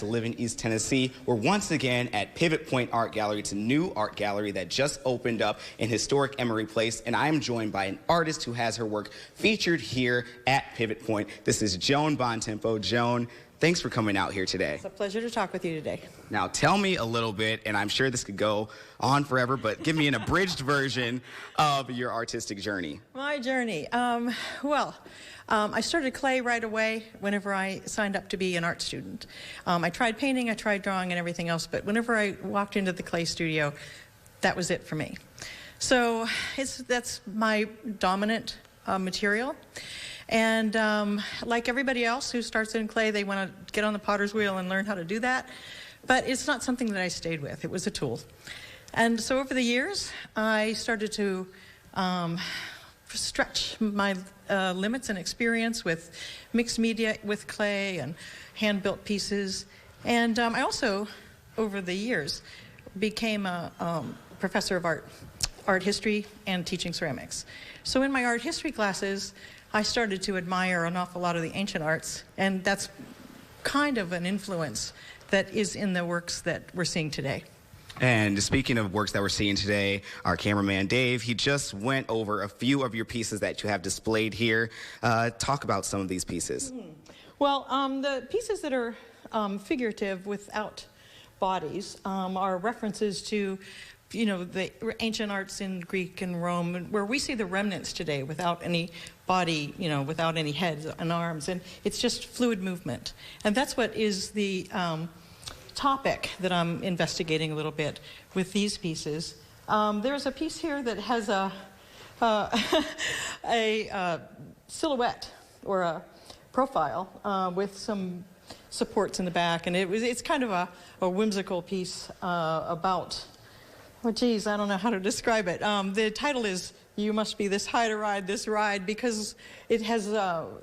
to Living East Tennessee. We're once again at Pivot Point Art Gallery. It's a new art gallery that just opened up in historic Emory Place, and I am joined by an artist who has her work featured here at Pivot Point. This is Joan Bontempo. Joan, thanks for coming out here today. It's a pleasure to talk with you today. Now, tell me a little bit, and I'm sure this could go on forever, but give me an abridged version of your artistic journey. My journey. I started clay right away whenever I signed up to be an art student. I tried painting, I tried drawing and everything else, but whenever I walked into the clay studio, that was it for me. So that's my dominant material. And like everybody else who starts in clay, they want to get on the potter's wheel and learn how to do that. But it's not something that I stayed with. It was a tool. And so over the years, I started to stretch my limits and experience with mixed media with clay and hand-built pieces. And I also, over the years, became a professor of art history and teaching ceramics. So in my art history classes, I started to admire an awful lot of the ancient arts, and that's kind of an influence that is in the works that we're seeing today. And speaking of works that we're seeing today, our cameraman Dave, he just went over a few of your pieces that you have displayed here. Talk about some of these pieces. Well, the pieces that are figurative without bodies are references to, you know, the ancient arts in Greek and Rome, where we see the remnants today without any body, you know, without any heads and arms, and it's just fluid movement. And that's what is the topic that I'm investigating a little bit with these pieces. There's a piece here that has a silhouette or a profile with some supports in the back, and it's kind of a whimsical piece about, oh geez, I don't know how to describe it. The title is "You Must Be This High to Ride This Ride," because it has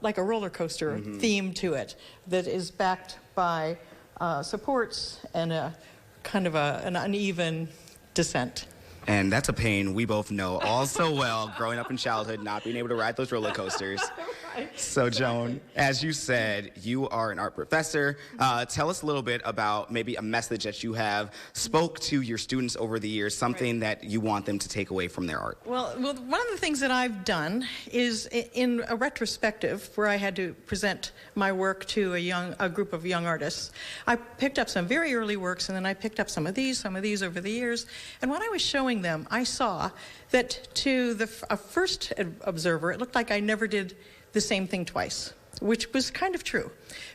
like a roller coaster theme to it that is backed by supports and a kind of an uneven descent. And that's a pain we both know all so well, growing up in childhood, not being able to ride those roller coasters. Right. So, Joan, as you said, you are an art professor. Tell us a little bit about maybe a message that you have spoke to your students over the years, something that you want them to take away from their art. Well, one of the things that I've done is, in a retrospective, where I had to present my work to a group of young artists, I picked up some very early works, and then I picked up some of these over the years. And when I was showing them, I saw that to a first observer, it looked like I never did the same thing twice, which was kind of true,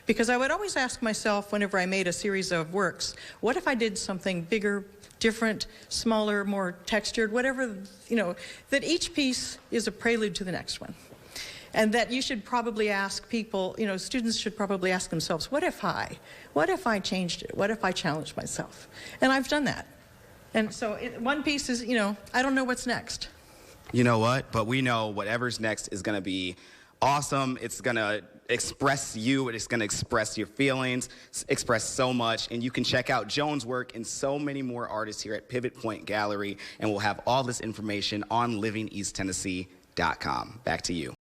because I would always ask myself whenever I made a series of works, what if I did something bigger, different, smaller, more textured, whatever, you know, that each piece is a prelude to the next one. And that you should probably ask people, you know, students should probably ask themselves, what if I changed it? What if I challenged myself? And I've done that. And so one piece is, you know, I don't know what's next. You know what? But we know whatever's next is going to be awesome. It's going to express you. It's going to express your feelings, express so much. And you can check out Joan's work and so many more artists here at Pivot Point Gallery. And we'll have all this information on livingeasttennessee.com. Back to you.